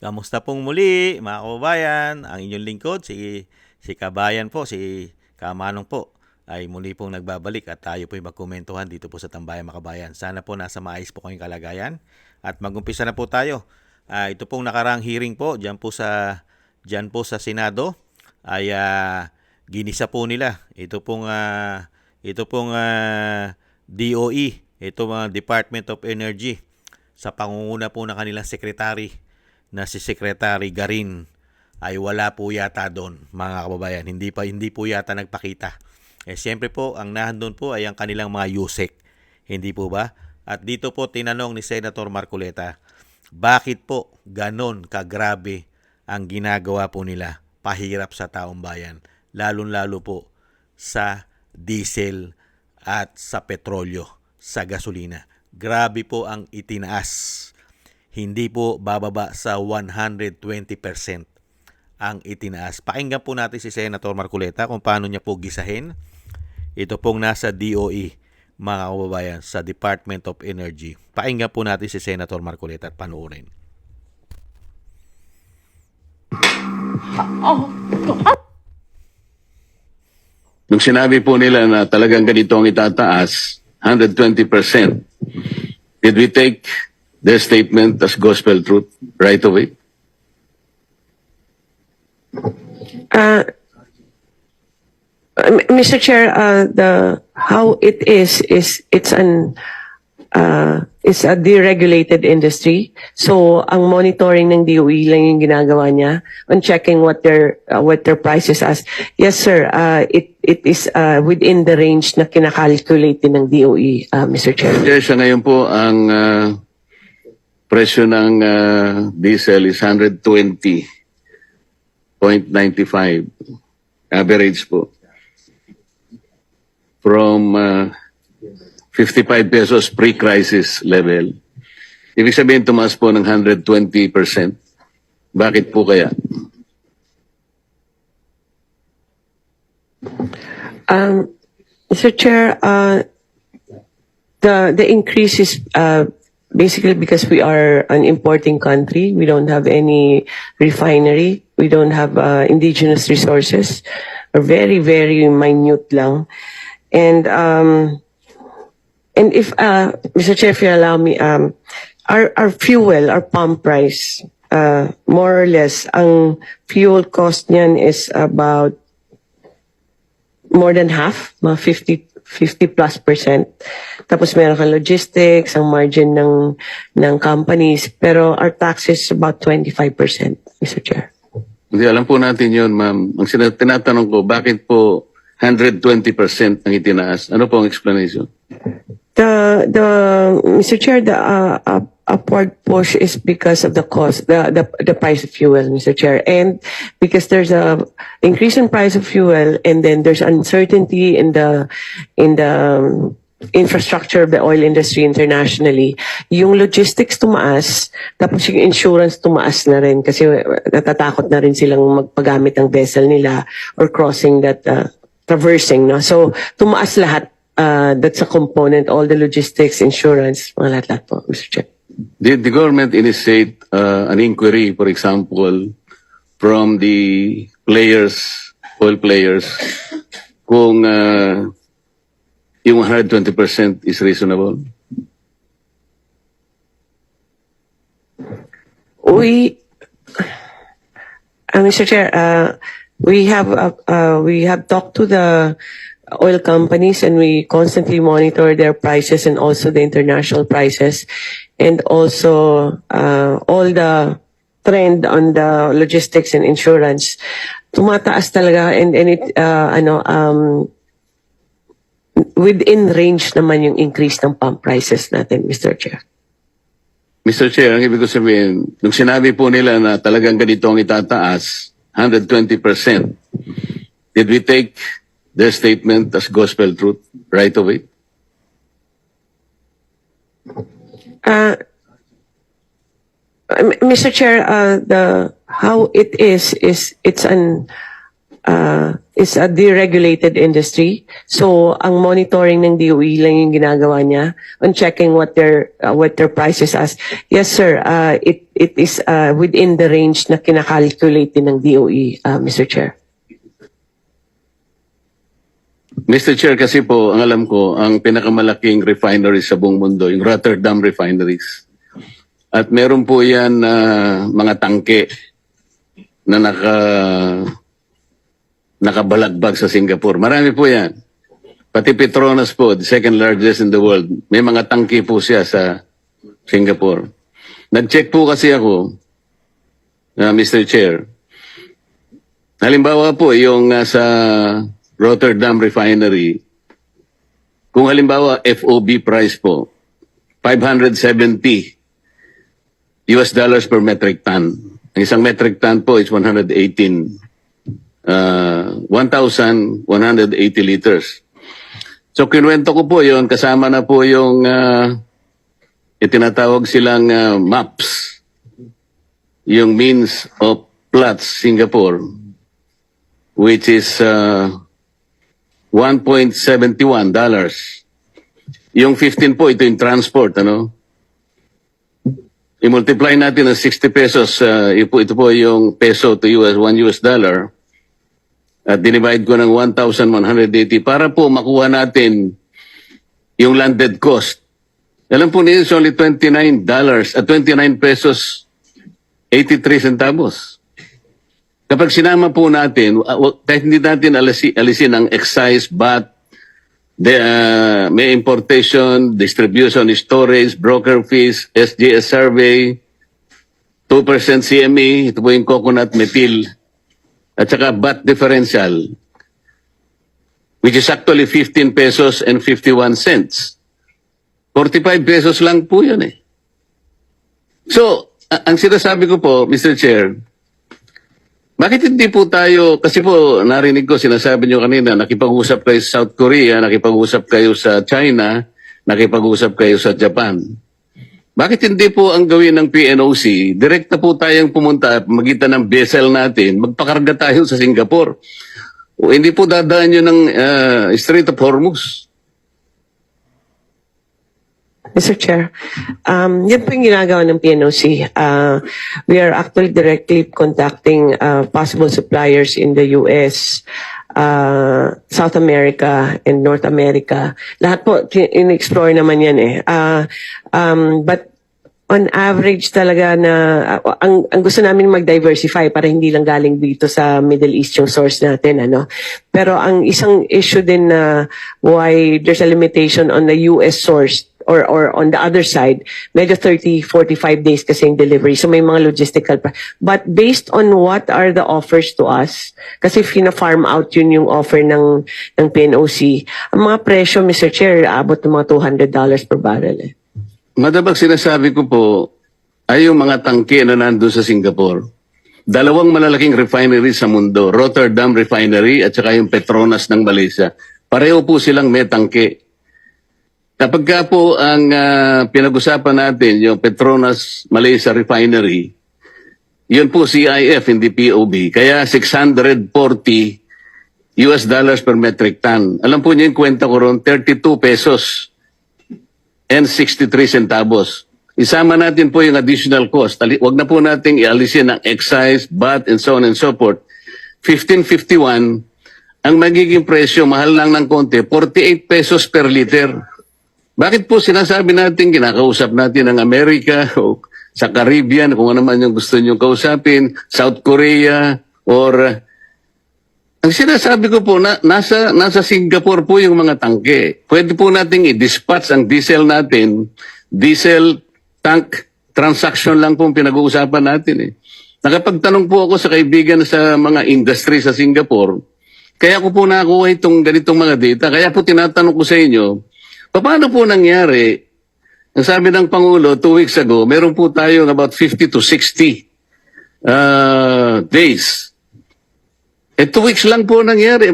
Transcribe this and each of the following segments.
Kamusta pong muli mga kababayan? Ang inyong lingkod, si Kabayan po, si Kamanong po, ay muli pong nagbabalik at tayo po ay magkomentuhan dito po sa Tambayan mga kabayan. Sana po nasa maayos po kayong kalagayan at mag-umpisa na po tayo. Ito pong nakarang hearing po dyan po sa Senado ay ginisa po nila. Ito pong DOE, ito mga Department of Energy sa pangunguna po ng kanilang sekretary na si Secretary Garin ay wala po yata doon mga kababayan. Hindi po yata nagpakita. Siyempre po, ang nandun po ay ang kanilang mga yusek. Hindi po ba? At dito po tinanong ni Senator Marcoleta, bakit po ganon kagrabe ang ginagawa po nila pahirap sa taong bayan? Lalo-lalo po sa diesel at sa petrolyo, sa gasolina. Grabe po ang itinaas. Hindi po bababa sa 120% ang itinaas. Pakinggan po natin si Senator Marcoleta kung paano niya po gisahin. Ito pong nasa DOE, mga kababayan, sa Department of Energy. Pakinggan po natin si Senator Marcoleta at panoorin. Nung sinabi po nila na talagang ganito ang itataas, 120%, did we take their statement as gospel truth right away? Mr. Chair, how it is it's a deregulated industry. So ang monitoring ng DOE lang yung ginagawa niya on checking what their prices as. Yes, sir. It is within the range na kinakalculate din ng DOE, Mr. Chair. Yes, sa ngayon po ang presyo ng diesel is 120.95 average po. From 55 pesos pre-crisis level. Ibig sabihin tumaas po ng 120%. Bakit po kaya? Mr. Chair, the increase is basically because we are an importing country. We don't have any refinery. We don't have indigenous resources. Or very, very minute lang. And if Mr. Chair, if you allow me, our fuel, our pump price, more or less, ang fuel cost niyan is about more than half, mga 50+%. Tapos meron kang logistics, ang margin ng companies, pero our tax is about 25%, Mr. Chair. Hindi, alam po natin yun, ma'am. Ang tinatanong ko, bakit po 120% ang itinaas? Ano po ang explanation? Mr. Chair, the upward push is because of the cost, the price of fuel, Mr. Chair, and because there's a increase in price of fuel, and then there's uncertainty in the infrastructure of the oil industry internationally. Yung logistics tumaas, tapos yung insurance tumaas na rin kasi natatakot na rin silang magpagamit ng vessel nila or crossing that traversing, no? So tumaas lahat. That's a component, all the logistics, insurance, mga lahat po, Mr. Chair. Did the government initiate an inquiry, for example, from the oil players, kung yung 120% is reasonable? Mr. Chair, we have talked to the oil companies and we constantly monitor their prices and also the international prices and also all the trend on the logistics and insurance. Tumataas talaga and it within range naman yung increase ng pump prices natin, Mr. Chair. Mr. Chair, ang ibig ko sabihin, nung sinabi po nila na talagang ganito ang itataas, 120%, did we take their statement as gospel truth right away? Mr. Chair, how it is it's is a deregulated industry. So, ang monitoring ng DOE lang yung ginagawa niya on checking what their prices as. Yes, sir. It is within the range na kinakalculate din ng DOE, Mr. Chair. Mr. Chair, kasi po, ang alam ko, ang pinakamalaking refinery sa buong mundo, yung Rotterdam Refineries. At meron po yan mga tangke na nakabalagbag sa Singapore. Marami po yan. Pati Petronas po, the second largest in the world, may mga tangke po siya sa Singapore. Nag-check po kasi ako, Mr. Chair. Halimbawa po, yung sa Rotterdam Refinery, kung halimbawa FOB price po, $570 per metric ton. Ang isang metric ton po is 1,180 liters. So kinuwento ko po yon, kasama na po yung itinatawag silang MAPS, yung means of Platts Singapore, which is $1.71. Yung 15 po, ito yung transport, ano? I-multiply natin ng 60 pesos, ito po yung peso to $1 at dinivide ko ng 1,180 para po makuha natin yung landed cost. Alam po niyo, it's only $29 at 29 pesos 83 centavos. Kapag sinama po natin, kahit hindi natin alisin ang excise, VAT, may importation, distribution, storage, broker fees, SGS survey, 2% CME, ito po yung coconut methyl, at saka VAT differential, which is actually 15 pesos and 51 cents. 45 pesos lang po yun eh. So, ang sinasabi ko po, Mr. Chair, bakit hindi po tayo, kasi po narinig ko, sinasabi nyo kanina, nakipag-usap kayo sa South Korea, nakipag-usap kayo sa China, nakipag-usap kayo sa Japan. Bakit hindi po ang gawin ng PNOC, direkta po tayong pumunta, magitan ng vessel natin, magpakarga tayo sa Singapore. O hindi po dadaan yun ng Strait of Hormuz. Mr. Chair, yan po yung ginagawa ng PNOC. We are actually directly contacting possible suppliers in the US, South America, and North America. Lahat po, in-explore naman yan eh. But on average talaga na, ang gusto namin mag-diversify para hindi lang galing dito sa Middle East yung source natin, ano. Pero ang isang issue din na why there's a limitation on the US source or on the other side, medyo 30-45 days kasi yung delivery. So may mga logistical but based on what are the offers to us, kasi fina-farm out yun yung offer ng PNOC, ang mga presyo, Mr. Chair, abot ng mga $200 per barrel eh. Madabag sinasabi ko po, ay yung mga tangke na nandun sa Singapore. Dalawang malalaking refinery sa mundo, Rotterdam Refinery at saka yung Petronas ng Malaysia. Pareho po silang may tangke. Kapag ka po ang pinag-usapan natin, yung Petronas Malaysia Refinery, yun po CIF, hindi POB. Kaya $640 per metric ton. Alam po niyo yung kwenta ko ron, 32 pesos and 63 centavos. Isama natin po yung additional cost. Huwag na po nating ialisin ang excise, VAT, and so on and so forth. 15.51, ang magiging presyo, mahal lang ng konti, 48 pesos per liter. Bakit po sinasabi natin, kinakausap natin ang Amerika o sa Caribbean, kung ano man yung gusto nyo kausapin, South Korea, or ang sinasabi ko po, nasa Singapore po yung mga tangke. Pwede po nating i-dispatch ang diesel natin, diesel tank transaction lang po pinag-uusapan natin eh. Nakapagtanong po ako sa kaibigan sa mga industry sa Singapore, kaya ko po nakuha itong ganitong mga data, kaya po tinatanong ko sa inyo, paano po nangyari? Ang sabi ng Pangulo 2 weeks ago, meron po tayong about 50 to 60 days. 2 weeks lang po nangyari.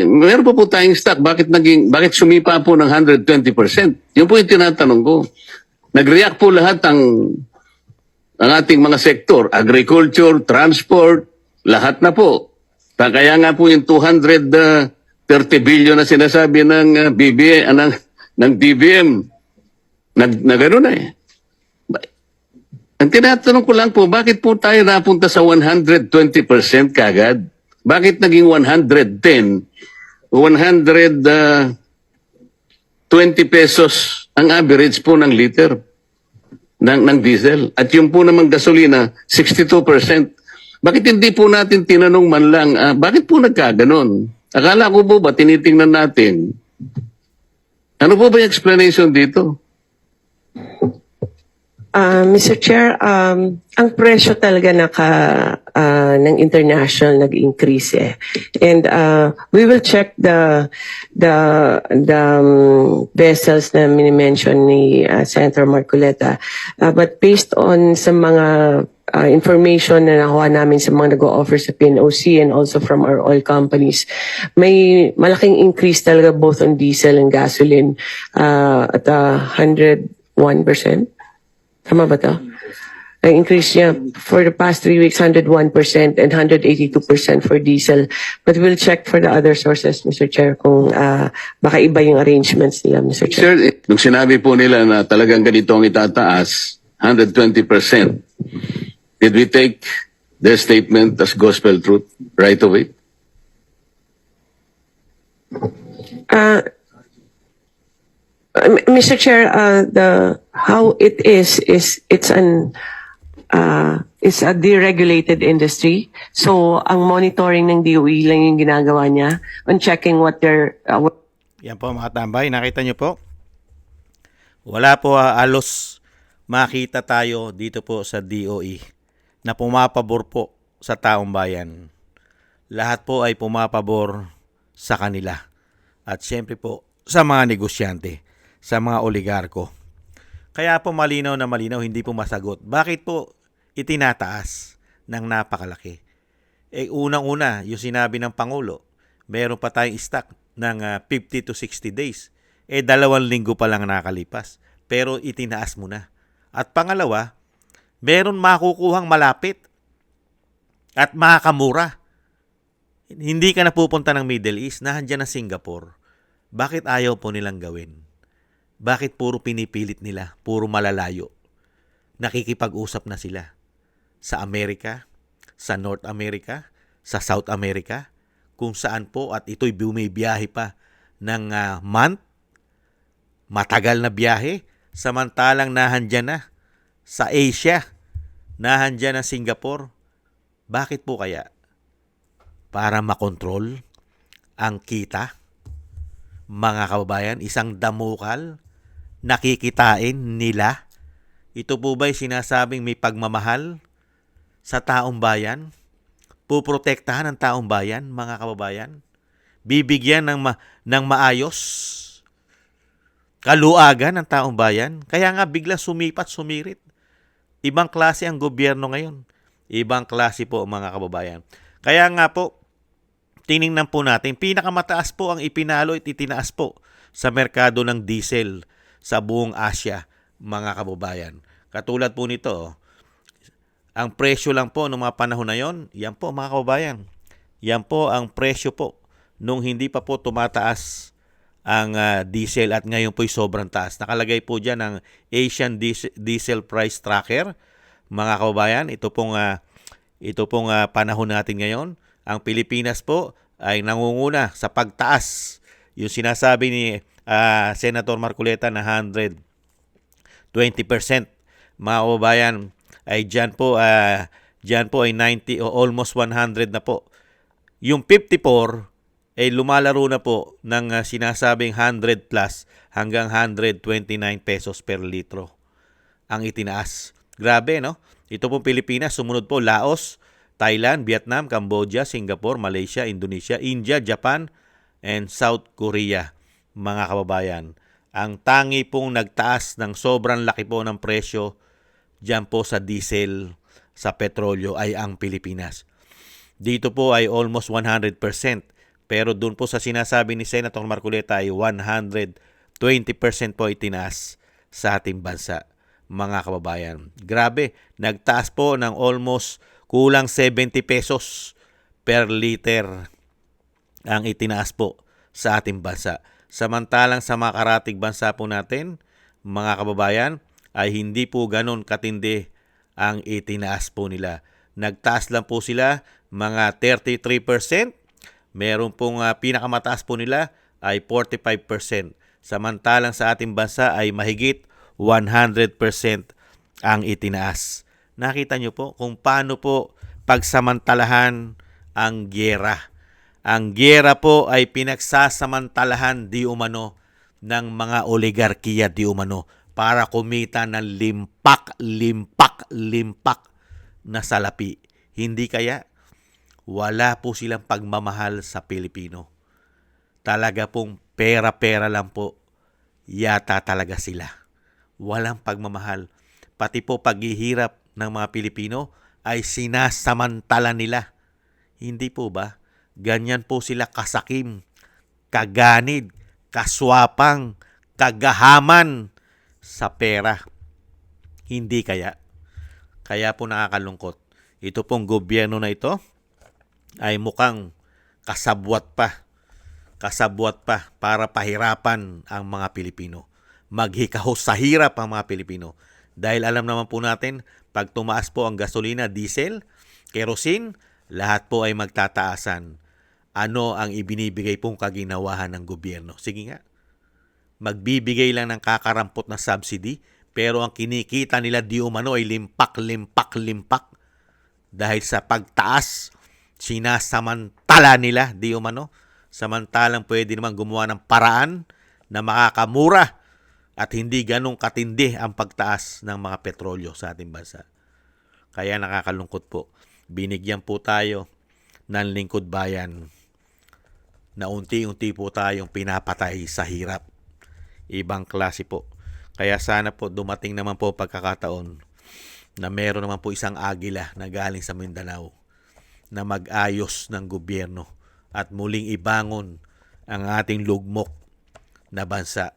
Meron po tayong stock. Bakit bakit sumipa po ng 120%? Yun po yung tinatanong ko. Nag-react po lahat ang ating mga sektor, agriculture, transport, lahat na po. Kaya nga po yung 230 billion na sinasabi ng ng DBM, na gano'n na eh. Ang tinatanong ko lang po, bakit po tayo napunta sa 120% kagad? Bakit naging 110, 120 pesos ang average po ng liter ng diesel? At yung po namang gasolina, 62%. Bakit hindi po natin tinanong man lang, bakit po nagkaganon? Akala ko po ba, tinitingnan natin. Ano po ba yung explanation dito? Mr. Chair, ang presyo talaga ng international nag-increase eh. And we will check the vessels na mini-mention ni Senator Marcoleta. But based on sa mga information na nakuha namin sa mga nag-o-offer sa PNOC and also from our oil companies, may malaking increase talaga both on diesel and gasoline at 101%. Tama ba to? Ang increase niya for the past 3 weeks, 101% and 182% for diesel. But we'll check for the other sources, Mr. Chair, kung baka iba yung arrangements nila, Mr. Chair. Sir, nung sinabi po nila na talagang ganito ang itataas, 120%, did we take their statement as gospel truth right away? Mr. Chair, how it is it's a deregulated industry. So, ang monitoring ng DOE lang yung ginagawa niya on checking what they're Yan po mga tambay, nakita nyo po? Wala po alos makita tayo dito po sa DOE na pumapabor po sa taong bayan. Lahat po ay pumapabor sa kanila. At syempre po sa mga negosyante, sa mga oligarko. Kaya po malinaw na malinaw, hindi po masagot. Bakit po itinataas ng napakalaki? Unang-una, yung sinabi ng Pangulo, meron pa tayong stock ng 50 to 60 days. 2 linggo pa lang nakalipas. Pero itinaas mo na. At pangalawa, meron makukuhang malapit at makakamura. Hindi ka na pupunta ng Middle East, nahandyan na Singapore. Bakit ayaw po nilang gawin? Bakit puro pinipilit nila? Puro malalayo. Nakikipag-usap na sila. Sa Amerika, sa North America, sa South America, kung saan po at ito'y bumibiyahe pa ng month, matagal na biyahe, samantalang nahandyan na sa Asia, nahandyan na Singapore. Bakit po kaya? Para makontrol ang kita? Mga kababayan, isang damukal, nakikitain nila. Ito po ba'y sinasabing may pagmamahal sa taong bayan? Puprotektahan ang taong bayan, mga kababayan? Bibigyan ng maayos, kaluagan ng taong bayan? Kaya nga bigla sumipat, sumirit. Ibang klase ang gobyerno ngayon. Ibang klase po, mga kababayan. Kaya nga po, tiningnan po natin, pinakamataas po ang ipinalo at itinaas po sa merkado ng diesel sa buong Asia, mga kababayan. Katulad po nito, ang presyo lang po noong mga panahon na yon, yan po mga kababayan, yan po ang presyo po nung hindi pa po tumataas ang diesel at ngayon po'y sobrang taas. Nakalagay po dyan ang Asian Diesel Price Tracker, mga kababayan. Ito pong panahon natin ngayon. Ang Pilipinas po ay nangunguna sa pagtaas. Yung sinasabi ni Senator Marcoleta na 120%. Mga kababayan, ay dyan po ay 90 o almost 100 na po. Yung 54 ay lumalaro na po ng sinasabing 100 plus hanggang 129 pesos per litro ang itinaas. Grabe, no? Ito po Pilipinas, sumunod po Laos, Thailand, Vietnam, Cambodia, Singapore, Malaysia, Indonesia, India, Japan, and South Korea, mga kababayan. Ang tangi pong nagtaas ng sobrang laki po ng presyo dyan po sa diesel, sa petrolyo ay ang Pilipinas. Dito po ay almost 100%. Pero doon po sa sinasabi ni Senator Marcoleta ay 120% po itinaas sa ating bansa, mga kababayan. Grabe, nagtaas po ng almost kulang 70 pesos per liter ang itinaas po sa ating bansa. Samantalang sa mga karatig bansa po natin, mga kababayan, ay hindi po ganon katindi ang itinaas po nila. Nagtaas lang po sila mga 33%. Meron pong pinakamataas po nila ay 45%. Samantalang sa ating bansa ay mahigit 100% ang itinaas. Nakita nyo po kung paano po pagsamantalahan ang gyera. Ang gyera po ay pinagsasamantalahan di umano ng mga oligarkiya di umano para kumita ng limpak na salapi. Hindi kaya wala po silang pagmamahal sa Pilipino. Talaga pong pera-pera lang po yata talaga sila. Walang pagmamahal. Pati po paghihirap ng mga Pilipino ay sinasamantala nila. Hindi po ba? Ganyan po sila kasakim, kaganid, kaswapang, kagahaman sa pera. Hindi kaya? Kaya po nakakalungkot. Ito pong gobyerno na ito ay mukhang kasabwat pa para pahirapan ang mga Pilipino. Maghikahos sa hirap ang mga Pilipino. Dahil alam naman po natin, pag tumaas po ang gasolina, diesel, kerosene, lahat po ay magtataasan. Ano ang ibinibigay pong kaginawahan ng gobyerno? Sige nga, magbibigay lang ng kakarampot na subsidy, pero ang kinikita nila di umano ay limpak. Dahil sa pagtaas, sinasamantala nila di umano. Samantalang pwede naman gumawa ng paraan na makakamura at hindi ganong katindi ang pagtaas ng mga petrolyo sa ating bansa. Kaya nakakalungkot po. Binigyan po tayo ng lingkod bayan na unti-unti po tayong pinapatay sa hirap. Ibang klase po. Kaya sana po dumating naman po pagkakataon na meron naman po isang agila na galing sa Mindanao na mag-ayos ng gobyerno at muling ibangon ang ating lugmok na bansa,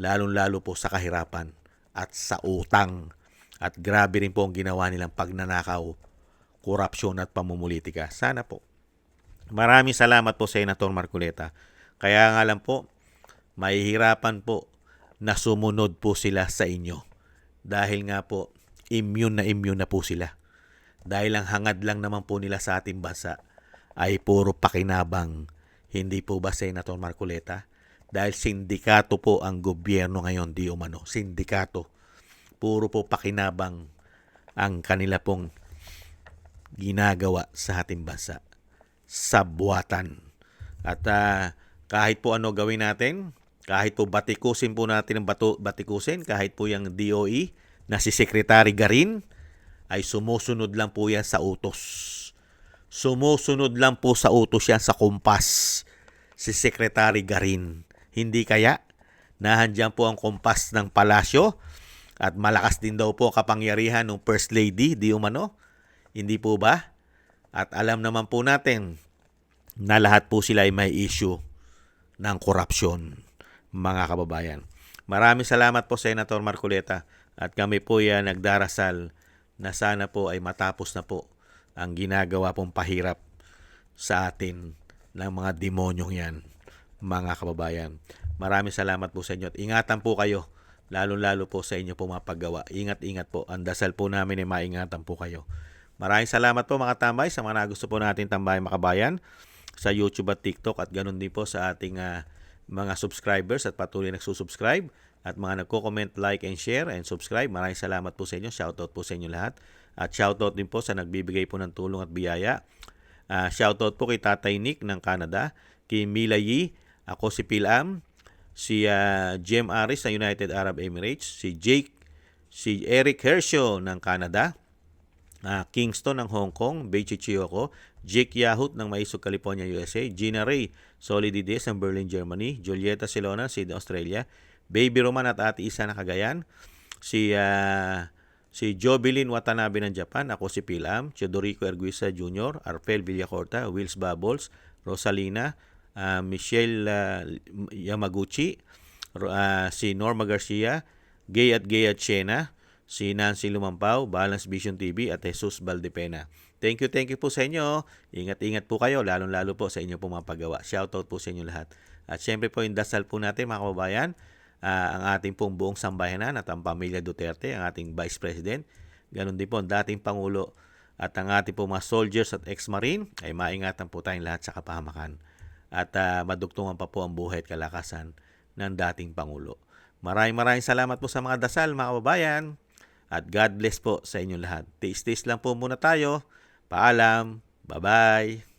lalong-lalo po sa kahirapan at sa utang. At grabe rin po ang ginawa nilang pagnanakaw, korupsyon at pamumulitika. Sana po. Maraming salamat po, Senator Marcoleta. Kaya nga lang po, mahihirapan po na sumunod po sila sa inyo. Dahil nga po, immune na po sila. Dahil ang hangad lang naman po nila sa ating bansa ay puro pakinabang. Hindi po ba, Senator Marcoleta? Dahil sindikato po ang gobyerno ngayon, di umano. Sindikato. Puro po pakinabang ang kanila pong ginagawa sa ating bansa. Sabwatan. At kahit po ano gawin natin, kahit po batikusin po natin ang batikusin, kahit po yung DOE na si Secretary Garin, ay sumusunod lang po yan sa utos. Sumusunod lang po sa utos yan sa kumpas si Secretary Garin. Hindi kaya? Nahandyan po ang kumpas ng palasyo at malakas din daw po kapangyarihan ng First Lady, di umano? Hindi po ba? At alam naman po natin na lahat po sila ay may issue ng korupsyon, mga kababayan. Maraming salamat po, Senator Marcoleta. At kami po yan nagdarasal na sana po ay matapos na po ang ginagawa pong pahirap sa atin ng mga demonyong yan, mga kababayan. Maraming salamat po sa inyo at ingatan po kayo, lalo-lalo po sa inyo po mga paggawa. Ingat-ingat po. Ang dasal po namin ay maingatan po kayo. Maraming salamat po mga tambay sa mga gusto po natin tambay makabayan sa YouTube at TikTok at ganun din po sa ating mga subscribers at patuloy nagsusubscribe at mga nagko-comment, like and share and subscribe. Maraming salamat po sa inyo. Shoutout po sa inyo lahat. At shoutout din po sa nagbibigay po ng tulong at biyaya. Shoutout po kay Tatay Nick ng Canada, kay Mila Yi, ako si Pilam, si Jem Aris ng United Arab Emirates, si Jake, si Eric Hershaw ng Canada, Kingston ng Hong Kong, Beichi Chiyoko, Jake Yahut ng Maisog, California, USA, Gina Ray Solidides ng Berlin, Germany, Julieta Silona, Sydney, Australia, Baby Roman at Ate Isa ng Cagayan, si Jobilin Watanabe ng Japan, ako si Pilam, Teodorico Erguisa Jr., Arpel Villacorta, Wills Bubbles, Rosalina, Michelle Yamaguchi, si Norma Garcia, Gay at Chena, si Nancy Lumampao, Balance Vision TV at Jesus Valdepena. Thank you po sa inyo. Ingat-ingat po kayo, lalong-lalo po sa inyo po mga paggawa. Shoutout po sa inyo lahat. At syempre po, yung dasal po natin mga kababayan, ang ating pong buong sambayanan at ang pamilya Duterte, ang ating Vice President, ganun din po ang dating Pangulo at ang ating pong mga soldiers at ex-marine, ay maingatan po tayong lahat sa kapahamakan. At madugtungan pa po ang buhay at kalakasan ng dating Pangulo. Maraming salamat po sa mga dasal mga kababayan. At God bless po sa inyong lahat. Tiis-tiis lang po muna tayo. Paalam. Bye-bye.